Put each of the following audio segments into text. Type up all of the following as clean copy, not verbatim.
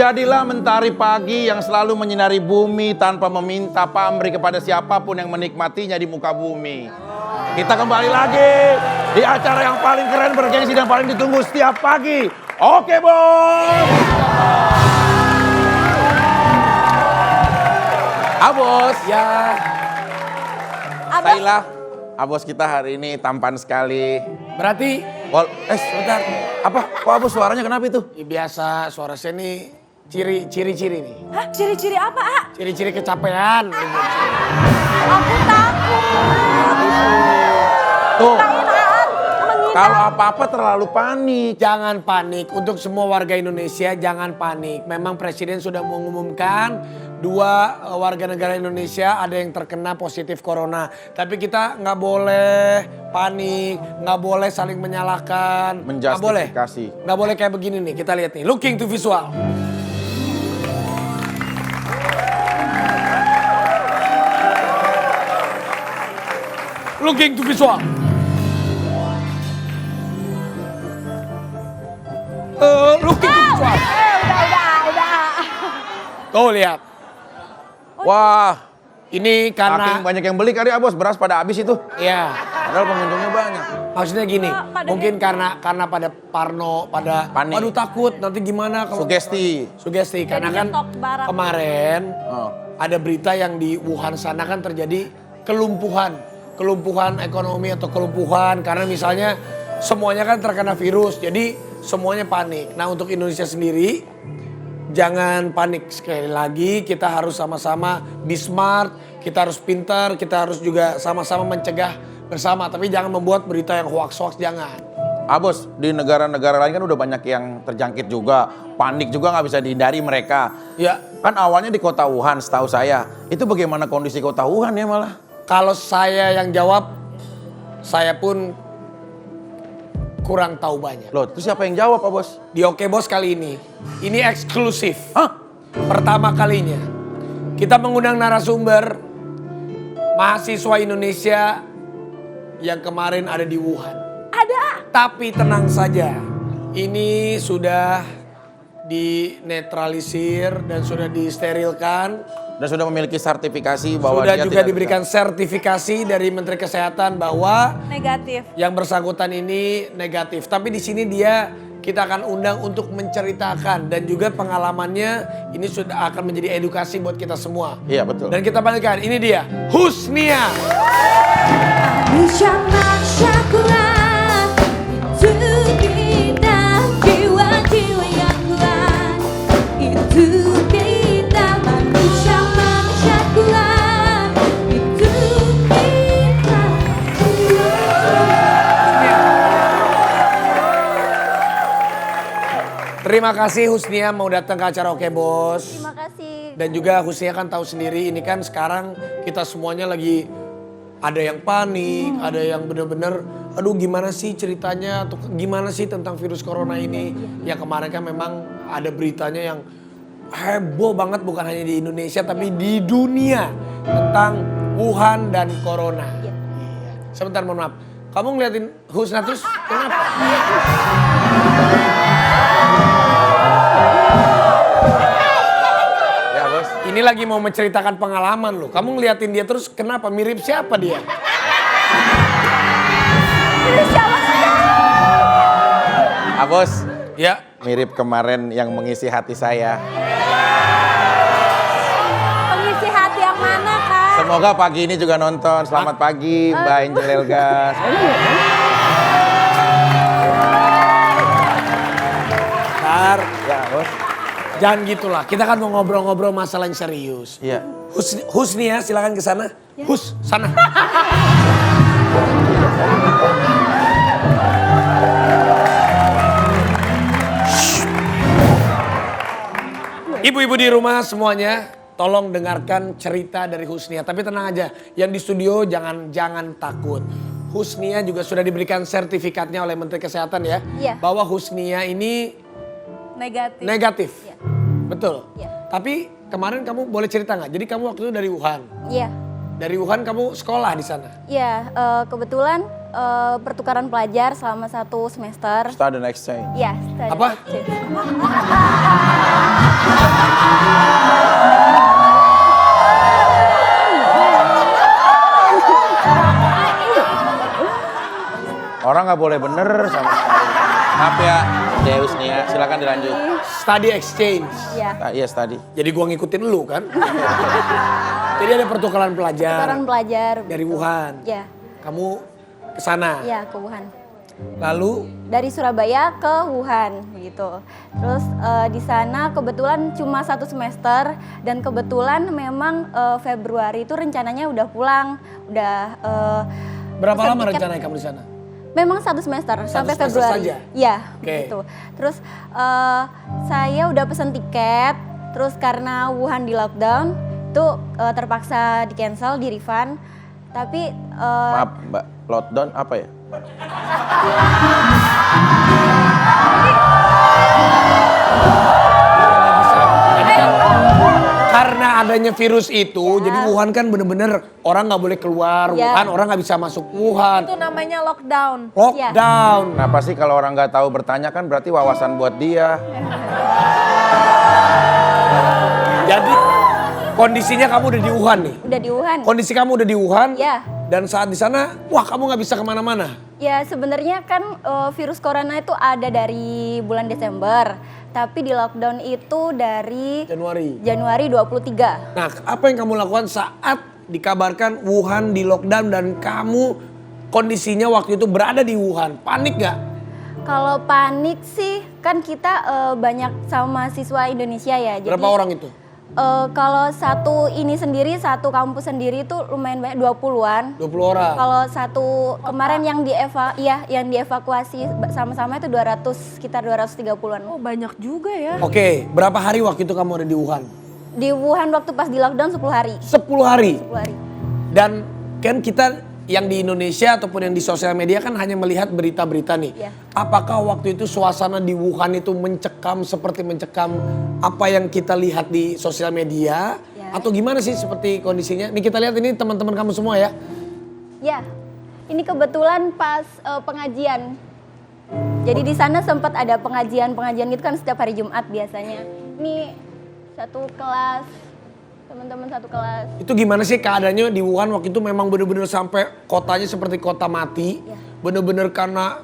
Jadilah mentari pagi yang selalu menyinari bumi tanpa meminta pamrih kepada siapapun yang menikmatinya di muka bumi. Kita kembali lagi di acara yang paling keren, bergengsi dan paling ditunggu setiap pagi. Oke, Bos. Abos. Ya. Saila, Abos kita hari ini tampan sekali. Berarti, Sebentar. Apa? Kok Abos suaranya kenapa itu? ya biasa suara saya nih ciri-ciri nih. Hah? Ciri-ciri apa, A? Ciri-ciri kecapean. Aku takut. Tuh, Kirain Aan menghina. kalau apa-apa terlalu panik. Jangan panik, untuk semua warga Indonesia jangan panik. Memang Presiden sudah mengumumkan 2 warga negara Indonesia ada yang terkena positif corona. Tapi kita nggak boleh panik, nggak boleh saling menyalahkan. Nggak boleh. Menjustifikasi. Nggak boleh kayak begini nih, kita lihat nih. Looking to visual. Looking to visual. Looking to visual. Udah. Tuh lihat. Wah, Ini saking karena banyak yang beli kali Abos, beras pada habis itu. ya Padahal pengunjungnya banyak. maksudnya gini, Pada mungkin karena pada parno, pada Panik. waduh takut nanti gimana kalau Sugesti. karena kan stok barang. kemarin Oh. ada berita yang di Wuhan sana kan terjadi kelumpuhan ekonomi atau kelumpuhan karena misalnya semuanya kan terkena virus, jadi semuanya panik. Nah untuk Indonesia sendiri jangan panik, sekali lagi kita harus sama-sama be smart, kita harus pintar, kita harus juga sama-sama mencegah bersama. Tapi jangan membuat berita yang hoax-hoax, jangan. Abos, di negara-negara lain kan udah banyak yang terjangkit juga. Panik juga nggak bisa dihindari mereka. Ya, Kan awalnya di kota Wuhan setahu saya. Itu bagaimana kondisi kota Wuhan ya malah? kalau saya yang jawab, saya pun kurang tahu banyak. Loh, itu siapa yang jawab Abos? Di Oke Bos kali ini eksklusif. Hah? Pertama kalinya kita mengundang narasumber mahasiswa Indonesia yang kemarin ada di Wuhan. Ada. Tapi tenang saja, ini sudah dinetralisir dan sudah disterilkan. Dan sudah memiliki sertifikasi bahwa Sudah dia juga tidak diberikan sertifikasi dari Menteri Kesehatan bahwa Negatif. yang bersangkutan ini negatif. Tapi di sini kita akan undang untuk menceritakan dan juga pengalamannya ini sudah akan menjadi edukasi buat kita semua. Iya betul. Dan kita panggilkan, ini dia Husnia. Bisa maksa kuat itu kita, jiwa-jiwa yang kuat itu kita. Manusia maksa kuat itu kita. Terima kasih Husnia mau datang ke acara Oke Bos. Terima kasih. Dan juga Husnia kan tahu sendiri ini kan sekarang kita semuanya lagi ada yang panik, ada yang bener-bener aduh gimana sih ceritanya atau gimana sih tentang virus corona ini. Yang kemarin kan memang ada beritanya yang heboh banget bukan hanya di Indonesia tapi di dunia tentang Wuhan dan corona. Iya. Sebentar mohon maaf. Kamu ngeliatin Husna terus kenapa? Ya Bos. Ini lagi mau menceritakan pengalaman loh. Kamu ngeliatin dia terus kenapa? Mirip siapa dia? Abos, Ya. mirip kemarin yang mengisi hati saya. Pengisi hati yang mana, Kak? Semoga pagi ini juga nonton. Selamat pagi Mbak Angel Elgas. Ntar, Ya Bos. jangan gitulah. Kita kan mau ngobrol-ngobrol masalah yang serius. Iya. Husnia silakan ke sana. Hus, sana. Ibu-ibu di rumah semuanya, tolong dengarkan cerita dari Husnia. Tapi tenang aja, yang di studio jangan takut. Husnia juga sudah diberikan sertifikatnya oleh Menteri Kesehatan ya. Iya. Bahwa Husnia ini Negatif. negatif. Iya. Betul. Iya. Tapi kemarin kamu boleh cerita nggak? Jadi kamu waktu itu dari Wuhan. Iya. Dari Wuhan kamu sekolah di sana. Iya, kebetulan pertukaran pelajar selama 1 semester. Student exchange. Ya, study Apa? exchange. Orang nggak boleh bener sama sekali. Maaf ya, Deus nih ya. Silakan dilanjut. Study exchange. Ya, Yes, tadi. Jadi gua ngikutin lu kan. Jadi ada pertukaran pelajar pertukaran pelajar. dari Wuhan. Ya, Kamu ke sana. ya ke Wuhan. Lalu Dari Surabaya ke Wuhan gitu. Terus di sana kebetulan cuma 1 semester dan kebetulan memang Februari itu rencananya udah pulang, udah berapa pesan lama tiket. rencananya kamu di sana? Memang 1 semester sampai semester Februari. saja? Iya, Oke. gitu. Terus saya udah pesan tiket, terus karena Wuhan di lockdown itu terpaksa di cancel, di refund. Tapi Maaf, Mbak. Lockdown apa ya? Jadi kan karena adanya virus itu, jadi Wuhan kan bener-bener orang nggak boleh keluar Ya. Wuhan, orang nggak bisa masuk Wuhan. Itu namanya lockdown. Lockdown. Kenapa sih kalau orang nggak tahu bertanya kan berarti wawasan buat dia. Jadi kondisinya kamu udah di Wuhan nih. udah di Wuhan. Kondisi kamu udah di Wuhan. Ya. Dan saat di sana, wah kamu nggak bisa kemana-mana. Ya sebenarnya kan virus corona itu ada dari bulan Desember, tapi di lockdown itu dari Januari. 23. Nah, apa yang kamu lakukan saat dikabarkan Wuhan di lockdown dan kamu kondisinya waktu itu berada di Wuhan? Panik nggak? Kalau panik sih kan kita banyak sama mahasiswa Indonesia ya. Jadi, Berapa orang itu? Kalau satu kampus sendiri itu lumayan banyak 20-an. 20 orang. Kalau satu kemarin yang dievakuasi sama-sama itu 200, sekitar 230-an. Oh banyak juga ya. Oke, berapa hari waktu itu kamu ada di Wuhan? Di Wuhan waktu pas di lockdown 10 hari. 10 hari. 10 hari. Dan kan kita yang di Indonesia ataupun yang di sosial media kan hanya melihat berita-berita nih. Iya. Apakah waktu itu suasana di Wuhan itu mencekam seperti mencekam apa yang kita lihat di sosial media? Ya. Atau gimana sih seperti kondisinya? Nih kita lihat ini teman-teman kamu semua ya. Ya, ini kebetulan pas pengajian. Jadi di sana sempat ada pengajian gitu kan setiap hari Jumat biasanya. Ini satu kelas, teman-teman satu kelas. Itu gimana sih keadaannya di Wuhan waktu itu memang benar-benar sampai kotanya seperti kota mati. Ya. Benar-benar karena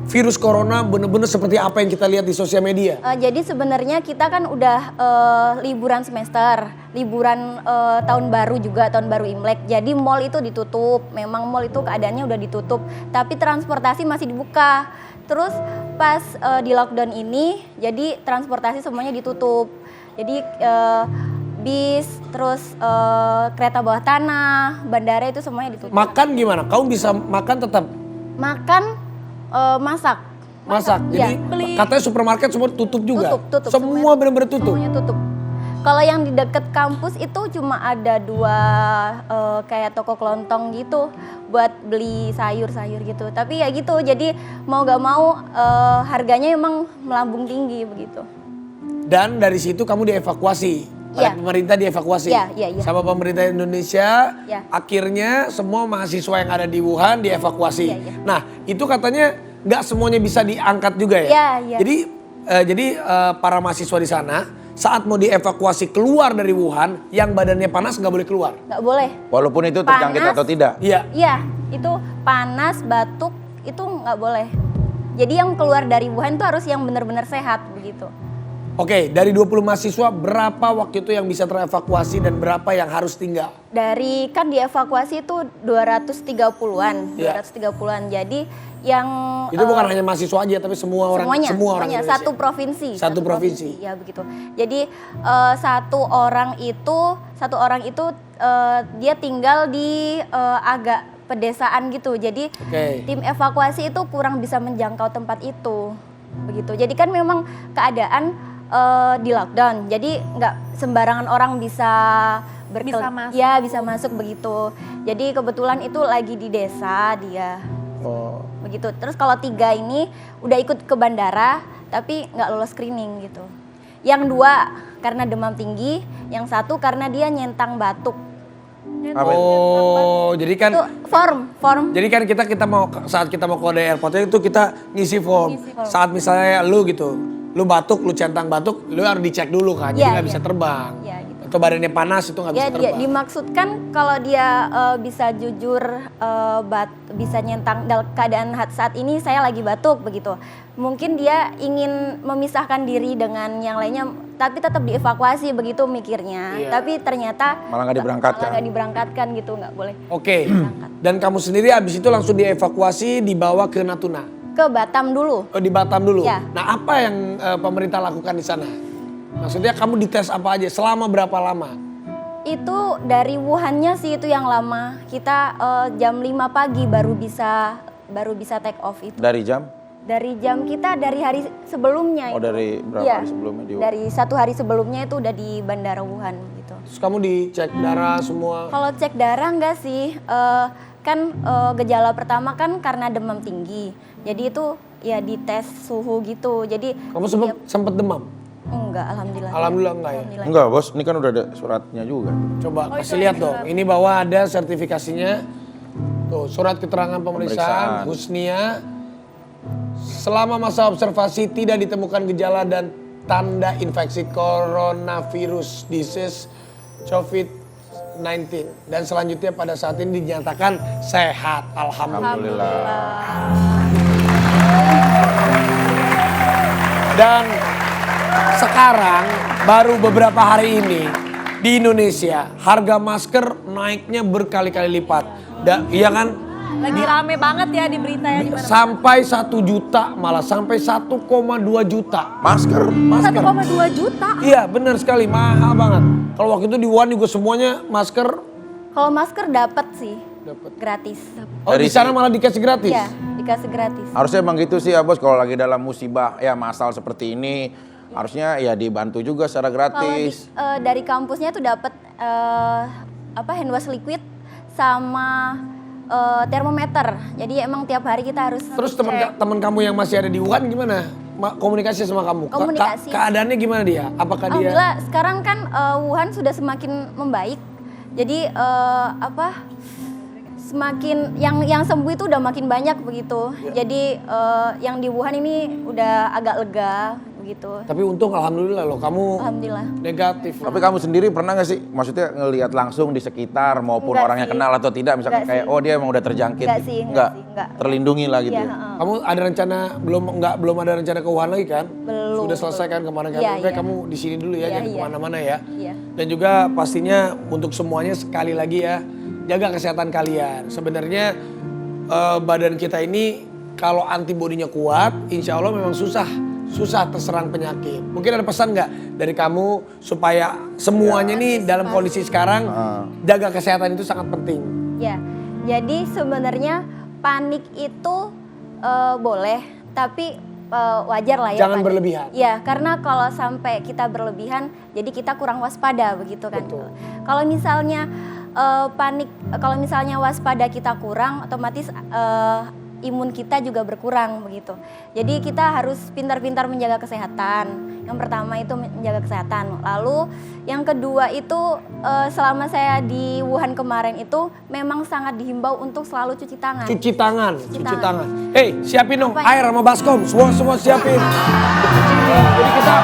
virus corona benar-benar seperti apa yang kita lihat di sosial media. Jadi sebenarnya kita kan udah liburan semester, liburan tahun baru juga, tahun baru Imlek. Jadi mall itu ditutup, memang mall itu keadaannya udah ditutup. Tapi transportasi masih dibuka. Terus pas di lockdown ini, jadi transportasi semuanya ditutup. Jadi bis, terus kereta bawah tanah, bandara itu semuanya ditutup. Makan gimana? Kamu bisa makan tetap? Makan, masak. Masak. Iya. Jadi katanya supermarket semua tutup juga. Tutup. Semua benar-benar tutup. Semuanya tutup. Kalau yang di dekat kampus itu cuma ada 2 kayak toko kelontong gitu buat beli sayur-sayur gitu. Tapi ya gitu, jadi mau gak mau harganya emang melambung tinggi begitu. Dan dari situ kamu dievakuasi. Oleh Iya. pemerintah dievakuasi. Iya. Sama pemerintah Indonesia. Iya. Akhirnya semua mahasiswa yang ada di Wuhan dievakuasi. Iya. Nah, itu katanya nggak semuanya bisa diangkat juga ya. Iya. Jadi para mahasiswa di sana saat mau dievakuasi keluar dari Wuhan, yang badannya panas nggak boleh keluar. Nggak boleh. Walaupun itu terjangkit Panas. atau tidak. Iya. Iya, itu panas, batuk itu nggak boleh. Jadi yang keluar dari Wuhan itu harus yang benar-benar sehat begitu. Oke, dari 20 mahasiswa berapa waktu itu yang bisa terevakuasi dan berapa yang harus tinggal? Dari kan dievakuasi itu 230-an, Iya. 230-an. Jadi yang Itu bukan hanya mahasiswa aja tapi semua orang semuanya, semua orang Indonesia. satu provinsi. Satu provinsi. Ya begitu. Jadi satu orang itu dia tinggal di agak pedesaan gitu. Jadi Oke. tim evakuasi itu kurang bisa menjangkau tempat itu. Begitu. Jadi kan memang keadaan di lockdown. Jadi nggak sembarangan orang bisa Bisa masuk. Ya, bisa masuk begitu. Jadi kebetulan itu lagi di desa dia. Oh. Begitu. Terus kalau 3 ini udah ikut ke bandara tapi nggak lolos screening gitu. Yang 2 karena demam tinggi, yang 1 karena dia nyentang batuk. Apa itu? Oh, jadi kan Itu form. Jadi kan kita mau saat kita mau kode airport itu kita ngisi form. Saat misalnya lu gitu, lu batuk, lu centang batuk, lu harus dicek dulu kan. Jadi Iya, nggak bisa iya. terbang. Iya, gitu. Atau badannya panas itu nggak bisa Ya, terbang. dimaksudkan kalau dia bisa jujur bisa nyentang dalam keadaan saat ini saya lagi batuk begitu. Mungkin dia ingin memisahkan diri dengan yang lainnya, tapi tetap dievakuasi begitu mikirnya. Iya. Tapi ternyata Malah nggak diberangkatkan. Malah nggak diberangkatkan gitu, nggak boleh. Oke. Dan kamu sendiri abis itu langsung dievakuasi dibawa ke Natuna. Ke Batam dulu. Oh, di Batam dulu. Iya. Nah, apa yang pemerintah lakukan di sana? Maksudnya kamu dites apa aja? Selama berapa lama? Itu dari Wuhannya sih itu yang lama. Kita jam 5 pagi baru bisa take off itu. Dari jam? Dari jam kita dari hari sebelumnya. Oh, itu. dari berapa Iya, hari sebelumnya di Wuhan? Dari 1 hari sebelumnya itu udah di Bandara Wuhan gitu. Terus kamu dicek darah semua? Kalau cek darah enggak sih, gejala pertama kan karena demam tinggi. Jadi itu ya dites suhu gitu. Jadi Kamu sempet demam? enggak, alhamdulillah. Alhamdulillah enggak ya? Alhamdulillah. Enggak bos, ini kan udah ada suratnya juga. Coba kasih lihat dong. Ini bahwa ada sertifikasinya. Tuh, surat keterangan pemeriksaan Husnia. Selama masa observasi tidak ditemukan gejala dan tanda infeksi coronavirus disease COVID-19. Dan selanjutnya pada saat ini dinyatakan sehat. Alhamdulillah. Dan sekarang baru beberapa hari ini di Indonesia harga masker naiknya berkali-kali lipat. Iya kan? Lagi rame banget ya di berita ya di mana. Sampai 1 juta, malah sampai 1,2 juta. Masker? 1,2 juta. Iya benar sekali, mahal banget. Kalau waktu itu di Wuhan juga semuanya masker. Kalau masker dapat sih, Dapat. gratis. Oh di sana malah dikasih gratis? Iya, dikasih gratis. Harusnya emang gitu sih ya bos, kalau lagi dalam musibah ya masal seperti ini, harusnya ya dibantu juga secara gratis. Dari kampusnya tuh dapat hand wash liquid sama termometer. Jadi emang tiap hari kita harus Terus teman kamu yang masih ada di Wuhan gimana? Komunikasi sama kamu? Komunikasi. Keadaannya gimana dia? Apakah dia? Alhamdulillah sekarang kan Wuhan sudah semakin membaik. Jadi semakin yang sembuh itu udah makin banyak begitu. Jadi yang di Wuhan ini udah agak lega begitu. Tapi untung alhamdulillah loh kamu Alhamdulillah. negatif. Tapi kamu sendiri pernah gak sih, maksudnya ngelihat langsung di sekitar maupun Enggak orangnya sih. kenal atau tidak, misalkan Enggak kayak sih. oh dia emang udah terjangkit, Enggak gitu. sih, enggak sih, enggak. Terlindungi lah gitu. Iya, ya. heeh. Kamu ada rencana belum ada rencana ke Wuhan lagi kan? Belum, Sudah selesai kan kemarin kan? Iya, Oke, iya. kamu di sini dulu ya, Iya, jangan iya. kemana-mana ya. Iya. Dan juga pastinya untuk semuanya sekali lagi ya, jaga kesehatan kalian. Sebenarnya badan kita ini kalau antibodinya kuat, insya Allah memang susah terserang penyakit. Mungkin ada pesan nggak dari kamu supaya semuanya nih dalam kondisi sekarang jaga kesehatan itu sangat penting. Ya, jadi sebenarnya panik itu boleh, tapi wajar lah ya. Jangan panik. berlebihan. Ya, karena kalau sampai kita berlebihan, jadi kita kurang waspada begitu kan. Betul. Kalau misalnya kalau misalnya waspada kita kurang, otomatis imun kita juga berkurang begitu. Jadi kita harus pintar-pintar menjaga kesehatan. Yang pertama itu menjaga kesehatan. Lalu yang kedua itu selama saya di Wuhan kemarin itu memang sangat dihimbau untuk selalu cuci tangan. Cuci tangan. tangan. Hei, siapin dong Apa air sama baskom. Semua siapin. Jadi kita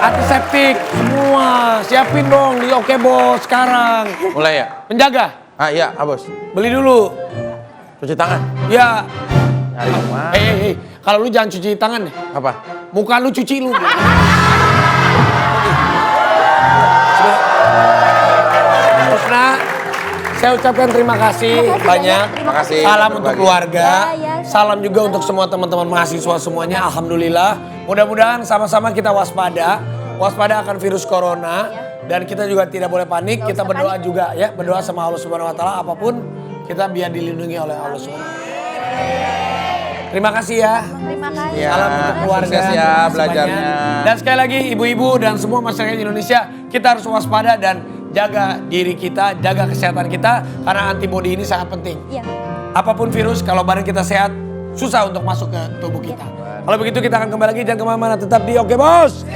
antiseptik semua. Siapin dong di Oke Bos sekarang. Mulai ya? Penjaga, Ah iya, bos. beli dulu. Cuci tangan. Ya. Nyari kemana? Hei. Kalau lu jangan cuci tangan deh. Apa? Muka lu cuci lu. Husna, saya ucapkan terima kasih banyak. Terima kasih. Salam untuk Berbagi. keluarga. Ya. Salam juga untuk semua teman-teman mahasiswa semuanya. Alhamdulillah. Mudah-mudahan sama-sama kita waspada. Waspada akan virus corona. Dan kita juga tidak boleh panik. Nggak Kita usah berdoa panik. juga ya. Berdoa sama Allah Subhanahu Wa Taala. Apapun kita biar dilindungi oleh Allah Subhanahu Wa Taala. Terima kasih ya. Terima kasih. Ya, Salam untuk keluarga. sukses ya Terima kasih belajarnya. banyak. Dan sekali lagi ibu-ibu dan semua masyarakat Indonesia, kita harus waspada dan jaga diri kita, jaga kesehatan kita karena antibodi ini sangat penting. Iya. Apapun virus, kalau badan kita sehat, susah untuk masuk ke tubuh kita. Kalau begitu kita akan kembali lagi, jangan kemana-mana, tetap di Oke Bos.